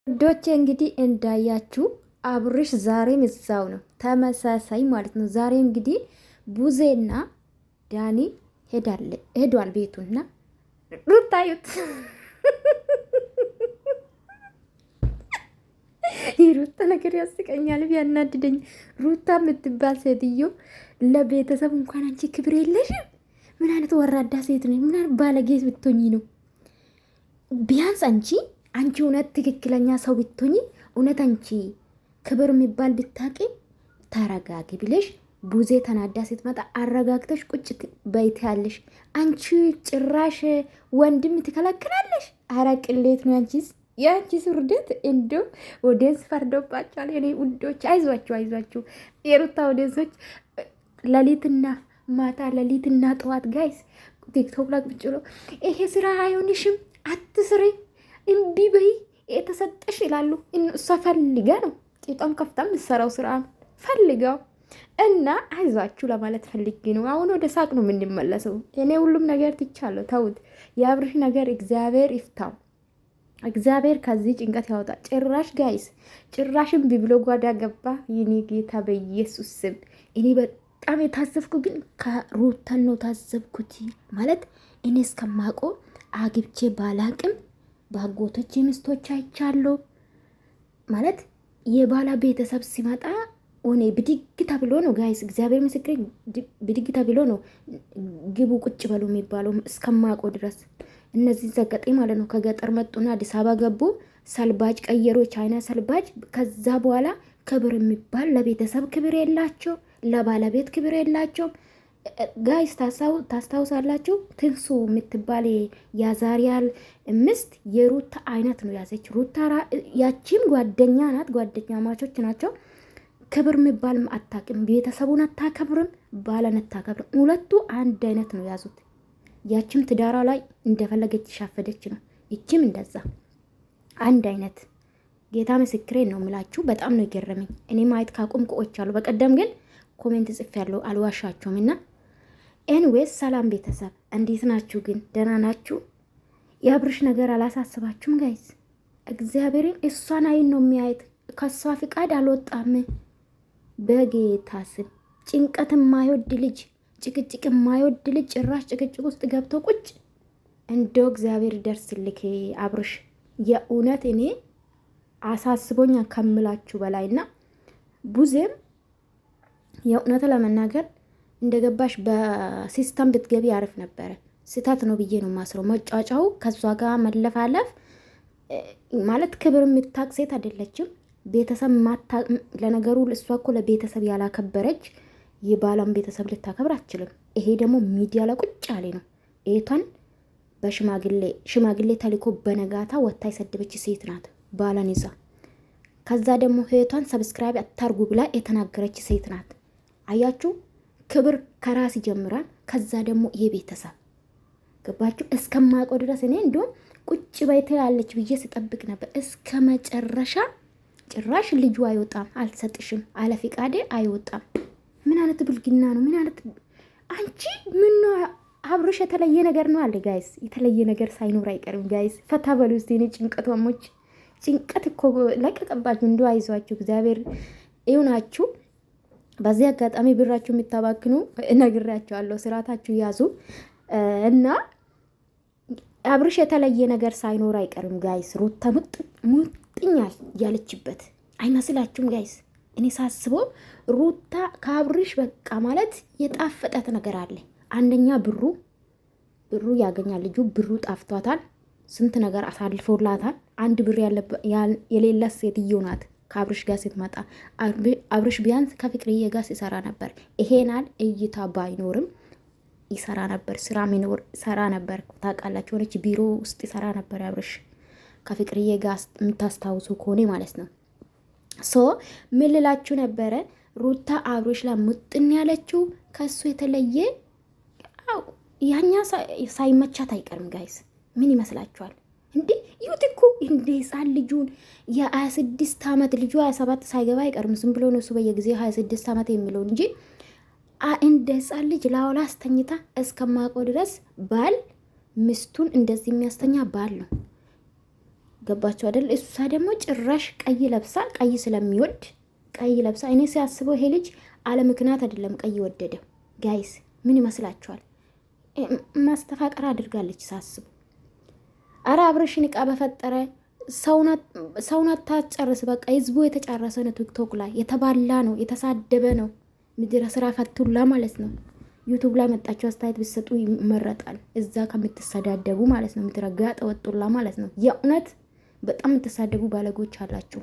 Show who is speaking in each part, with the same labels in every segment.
Speaker 1: ዶቼ እንግዲህ እንዳያችሁ አብርሽ ዛሬም እዛው ነው፣ ተመሳሳይ ማለት ነው። ዛሬ እንግዲህ ቡዜና ዳኒ ሄዷል ቤቱና ሩታዩት ሩታ ነገር ያስቀኛል፣ ቢያናድደኝ። ሩታ የምትባል ሴትዮ ለቤተሰብ እንኳን አንቺ ክብር የለሽም። ምን አይነት ወራዳ ሴት ነው? ምን አይነት ባለጌ ብትሆኚ ነው? ቢያንስ አንቺ እውነት ትክክለኛ ሰው ብትሆኚ እውነት አንቺ ክብር የሚባል ብታቂ ተረጋጊ ብለሽ ቡዜ ተናዳ ስትመጣ አረጋግተሽ ቁጭ በይት ያለሽ። አንቺ ጭራሽ ወንድም ትከለክላለሽ። አረ ቅሌት ነው ያንቺስ፣ የአንቺስ ውርደት። እንዶ ወደንስ ፈርዶባቸዋል። የኔ ውዶች አይዟችሁ የሩታ ወደንሶች ሌሊትና ማታ ሌሊትና ጠዋት ጋይስ ቲክቶክ ላይ ቁጭ ብሎ ይሄ ስራ አይሆንሽም አትስሪ እምቢ በይ የተሰጠሽ ይላሉ። እሷ ፈልጋ ነው ጤጧን ከፍታ የምትሰራው ስራ ፈልጋው እና አይዟችሁ ለማለት ፈልጌ ነው። አሁን ወደ ሳቅ ነው የምንመለሰው። እኔ ሁሉም ነገር ትቻለሁ፣ ተውት። የአብርሽ ነገር እግዚአብሔር ይፍታው፣ እግዚአብሔር ከዚህ ጭንቀት ያወጣ። ጭራሽ ጋይስ ጭራሽም ቢብሎ ጓዳ ገባ። ይኔ ጌታ በኢየሱስ ስም እኔ በጣም የታዘብኩ ግን ከሩታን ነው ታዘብኩት። ማለት እኔ እስከማቆ አግብቼ ባላቅም በአጎቶች ሚስቶች አይቻለሁ። ማለት የባላ ቤተሰብ ሲመጣ ሆኔ ብድግ ተብሎ ነው ጋይስ፣ እግዚአብሔር ምስክሬ፣ ብድግ ተብሎ ነው ግቡ ቁጭ በሉ የሚባለው እስከማቆ ድረስ። እነዚህ ዘገጤ ማለት ነው ከገጠር መጡና አዲስ አበባ ገቡ፣ ሰልባጅ ቀየሮ፣ ቻይና ሰልባጅ። ከዛ በኋላ ክብር የሚባል ለቤተሰብ ክብር የላቸው፣ ለባለቤት ክብር የላቸው። ጋይስ ታስታውሳላችሁ? ትንሱ የምትባል ያዛሪያል ምስት የሩታ አይነት ነው ያዘች። ሩታ ያቺም ጓደኛ ናት፣ ጓደኛ ማቾች ናቸው። ክብር የሚባል አታውቅም፣ ቤተሰቡን አታከብርም፣ ባለን አታከብርም። ሁለቱ አንድ አይነት ነው ያዙት። ያቺም ትዳራ ላይ እንደፈለገች ሻፈደች ነው፣ ይቺም እንደዛ አንድ አይነት። ጌታ ምስክሬ ነው የምላችሁ፣ በጣም ነው የገረመኝ። እኔ ማየት ካቁም ቆይቻለሁ። በቀደም ግን ኮሜንት ጽፍ ያለው አልዋሻቸውም። እና ኤንዌስ ሰላም ቤተሰብ እንዴት ናችሁ? ግን ደህና ናችሁ? የአብርሽ ነገር አላሳስባችሁም ጋይስ? እግዚአብሔርን እሷን አይን ነው የሚያየት፣ ከሷ ፍቃድ አልወጣም። በጌታ ስም ጭንቀት የማይወድ ልጅ፣ ጭቅጭቅ የማይወድ ልጅ ጭራሽ ጭቅጭቅ ውስጥ ገብቶ ቁጭ። እንደው እግዚአብሔር ደርስልክ አብርሽ። የእውነት እኔ አሳስቦኛ ከምላችሁ በላይና ቡዜም የእውነት ለመናገር እንደገባሽ በሲስተም ብትገቢ አሪፍ ነበረ። ስህተት ነው ብዬ ነው ማስረው። መጫጫው ከሷ ጋር መለፋለፍ ማለት ክብር የምታቅ ሴት አይደለችም። ቤተሰብ ለነገሩ እሷ እኮ ለቤተሰብ ያላከበረች የባሏን ቤተሰብ ልታከብር አትችልም። ይሄ ደግሞ ሚዲያ ላይ ቁጭ ያለ ነው። ኤቷን በሽማግሌ ተልኮ በነጋታ ወታ የሰደበች ሴት ናት ባሏን ይዛ። ከዛ ደግሞ እህቷን ሰብስክራይብ አታርጉ ብላ የተናገረች ሴት ናት። አያችሁ፣ ክብር ከራስ ይጀምራል። ከዛ ደግሞ የቤተሰብ ገባችሁ? እስከማውቀው ድረስ እኔ እንዲሁም ቁጭ በይተ ያለች ብዬ ስጠብቅ ነበር እስከ መጨረሻ። ጭራሽ ልጁ አይወጣም፣ አልሰጥሽም አለ ፍቃዴ አይወጣም። ምን አይነት ብልግና ነው? ምን አይነት አንቺ ምን ነው? አብርሽ የተለየ ነገር ነው አለ ጋይስ። የተለየ ነገር ሳይኖር አይቀርም ጋይስ። ፈታ በሉ እስቲ። እኔ ጭንቀቷሞች ጭንቀት እኮ ለቀቀባችሁ። እንዲ አይዟችሁ፣ እግዚአብሔር ይሁናችሁ። በዚህ አጋጣሚ ብራችሁ የምታባክኑ እነግራችኋለሁ፣ ስርዓታችሁ ያዙ። እና አብርሽ የተለየ ነገር ሳይኖር አይቀርም ጋይስ። ሩታ ሙጥኛል ያለችበት አይመስላችሁም ጋይስ? እኔ ሳስበው ሩታ ከአብርሽ በቃ ማለት የጣፈጠት ነገር አለ። አንደኛ ብሩ ያገኛል ልጁ፣ ብሩ ጣፍቷታል። ስንት ነገር አሳልፎላታል። አንድ ብር የሌላ ሴትዮ ናት። ከአብርሽ ጋር ስትመጣ አብርሽ ቢያንስ ከፍቅርዬ ጋር ሲሰራ ነበር። ይሄናል እይታ ባይኖርም ይሰራ ነበር፣ ስራ ሚኖር ሰራ ነበር። ታውቃላችሁ፣ ሆነች ቢሮ ውስጥ ይሰራ ነበር አብርሽ ከፍቅርዬ ጋር የምታስታውሱ ከሆነ ማለት ነው። ሶ ምን ልላችሁ ነበረ? ሩታ አብርሽ ላይ ሙጥን ያለችው ከሱ የተለየ ያኛ ሳይመቻት አይቀርም ጋይስ። ምን ይመስላችኋል እንዴ? ይሁት እኮ እንደ ህፃን ልጁን የ26 ዓመት ልጁ 27 ሳይገባ አይቀርም። ዝም ብሎ ነው እሱ በየጊዜው 26 ዓመት የሚለው እንጂ እንደ ህፃን ልጅ ላውላ አስተኝታ እስከማውቀው ድረስ ባል ሚስቱን እንደዚህ የሚያስተኛ ባል ነው። ገባችሁ አይደል? እሷ ደግሞ ጭራሽ ቀይ ለብሳ ቀይ ስለሚወድ ቀይ ለብሳ እኔ ሲያስበው ይሄ ልጅ አለ ምክንያት አይደለም ቀይ ወደደ። ጋይስ ምን ይመስላችኋል? ማስተፋቀር አድርጋለች ሳስቡ። አረ አብርሽን እቃ በፈጠረ ሰውን አታጨርስ። በቃ ህዝቡ የተጫረሰ ነው። ቲክቶክ ላይ የተባላ ነው፣ የተሳደበ ነው። ምድረ ስራ ፈቱላ ማለት ነው። ዩቱብ ላይ መጣችሁ አስተያየት ብትሰጡ ይመረጣል። እዛ ከምትሰዳደቡ ማለት ነው። ምድረ ጋጠ ወጡላ ማለት ነው። የእውነት በጣም የምትሳደቡ ባለጎች አላችሁ፣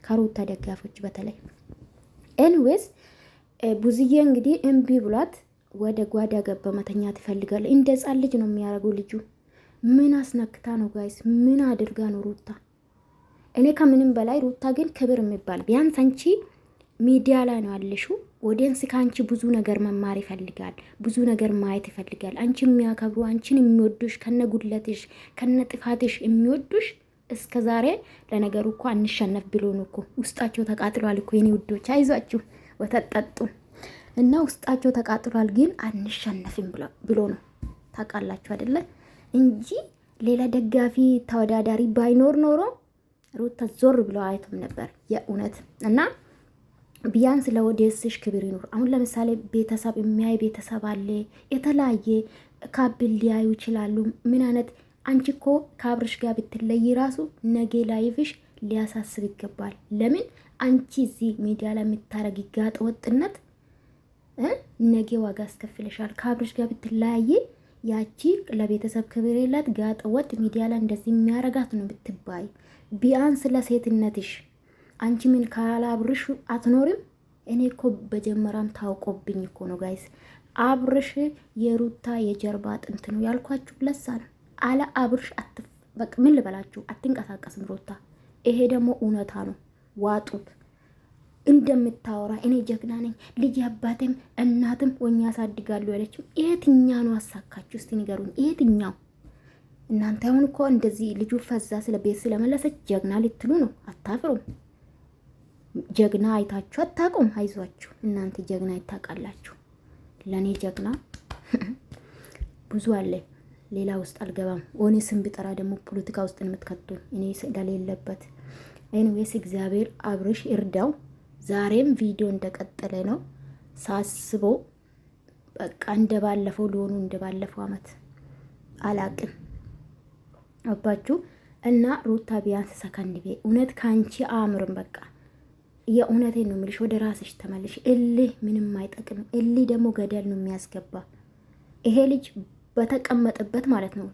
Speaker 1: ከሩታ ደጋፎች በተለይ። ኤንዌስ ቡዝዬ እንግዲህ እምቢ ብሏት ወደ ጓዳ ገባ። መተኛት ይፈልጋል። እንደ ህፃን ልጅ ነው የሚያደርገው ልጁ። ምን አስነክታ ነው ጋይስ? ምን አድርጋ ነው ሩታ? እኔ ከምንም በላይ ሩታ ግን ክብር የሚባል ቢያንስ አንቺ ሚዲያ ላይ ነው ያለሽው። ኦዲየንስ ከአንቺ ብዙ ነገር መማር ይፈልጋል፣ ብዙ ነገር ማየት ይፈልጋል። አንቺ የሚያከብሩ አንቺን የሚወዱሽ ከነ ጉድለትሽ ከነ ጥፋትሽ የሚወዱሽ እስከ ዛሬ ለነገሩ እኮ አንሸነፍ ብሎ ነው እኮ ውስጣቸው ተቃጥሏል እኮ የኔ ውዶች፣ አይዟችሁ ወተት ጠጡ እና ውስጣቸው ተቃጥሏል። ግን አንሸነፍም ብሎ ነው ታውቃላችሁ አይደለ? እንጂ ሌላ ደጋፊ ተወዳዳሪ ባይኖር ኖሮ ሩታ ዞር ብሎ አይቶም ነበር የእውነት። እና ቢያንስ ለኦዲየንስሽ ክብር ይኑር። አሁን ለምሳሌ ቤተሰብ የሚያይ ቤተሰብ አለ፣ የተለያየ ካብል ሊያዩ ይችላሉ። ምን አይነት አንቺ እኮ ከአብርሽ ጋር ብትለይ ራሱ ነገ ላይፍሽ ሊያሳስብ ይገባል። ለምን አንቺ እዚህ ሚዲያ ላይ የምታረጊ ጋጥ ወጥነት ነገ ዋጋ አስከፍለሻል። ከአብርሽ ጋር ብትለያይ ያቺ ለቤተሰብ ክብር የላት ጋጥ ወጥ ሚዲያ ላይ እንደዚህ የሚያረጋት ነው ብትባይ፣ ቢያንስ ለሴትነትሽ አንቺ ምን ካላ አብርሽ አትኖርም። እኔ እኮ በጀመራም ታውቆብኝ እኮ ነው ጋይስ፣ አብርሽ የሩታ የጀርባ አጥንት ነው ያልኳችሁ ለሳ ነው። አለ አብርሽ በቃ ምን ልበላችሁ፣ አትንቀሳቀስም ሩታ። ይሄ ደግሞ እውነታ ነው፣ ዋጡት። እንደምታወራ እኔ ጀግና ነኝ ልጅ አባቴም እናትም ወኛ ያሳድጋለሁ ያለችው የትኛ ነው? አሳካችሁ እስቲ ንገሩኝ። የትኛው? እናንተ አሁን እኮ እንደዚህ ልጁ ፈዛ ስለ ቤት ስለመለሰች ጀግና ልትሉ ነው። አታፍሩም? ጀግና አይታችሁ አታውቁም? አይዟችሁ እናንተ ጀግና ይታቃላችሁ። ለኔ ጀግና ብዙ አለ። ሌላ ውስጥ አልገባም። ኦኔ ስም ቢጠራ ደግሞ ፖለቲካ ውስጥ የምትከቱኝ እኔ ስለሌለበት። ኤኒዌይስ እግዚአብሔር አብርሽ ይርዳው። ዛሬም ቪዲዮ እንደቀጠለ ነው ሳስበው። በቃ እንደባለፈው ሊሆኑ እንደባለፈው አመት አላቅም አባችሁ እና ሩታ ቢያንስ ሰከንድ ቤ እውነት ካንቺ አምርም። በቃ የእውነቴን ነው የምልሽ፣ ወደ ራስሽ ተመልሽ። እልህ ምንም አይጠቅም። እልህ ደግሞ ገደል ነው የሚያስገባ። ይሄ ልጅ በተቀመጠበት ማለት ነው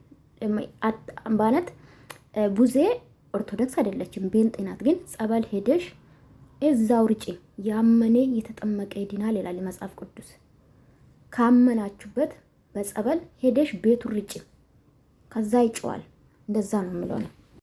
Speaker 1: ባነት ቡዜ ኦርቶዶክስ አይደለችም ቤንጤ ናት። ግን ጸበል ሄደሽ እዛው ርጪ። ያመነ የተጠመቀ ይድናል ይላል መጽሐፍ ቅዱስ። ካመናችሁበት በጸበል ሄደሽ ቤቱ ርጪ፣ ከዛ ይጨዋል። እንደዛ ነው የምለው ነው።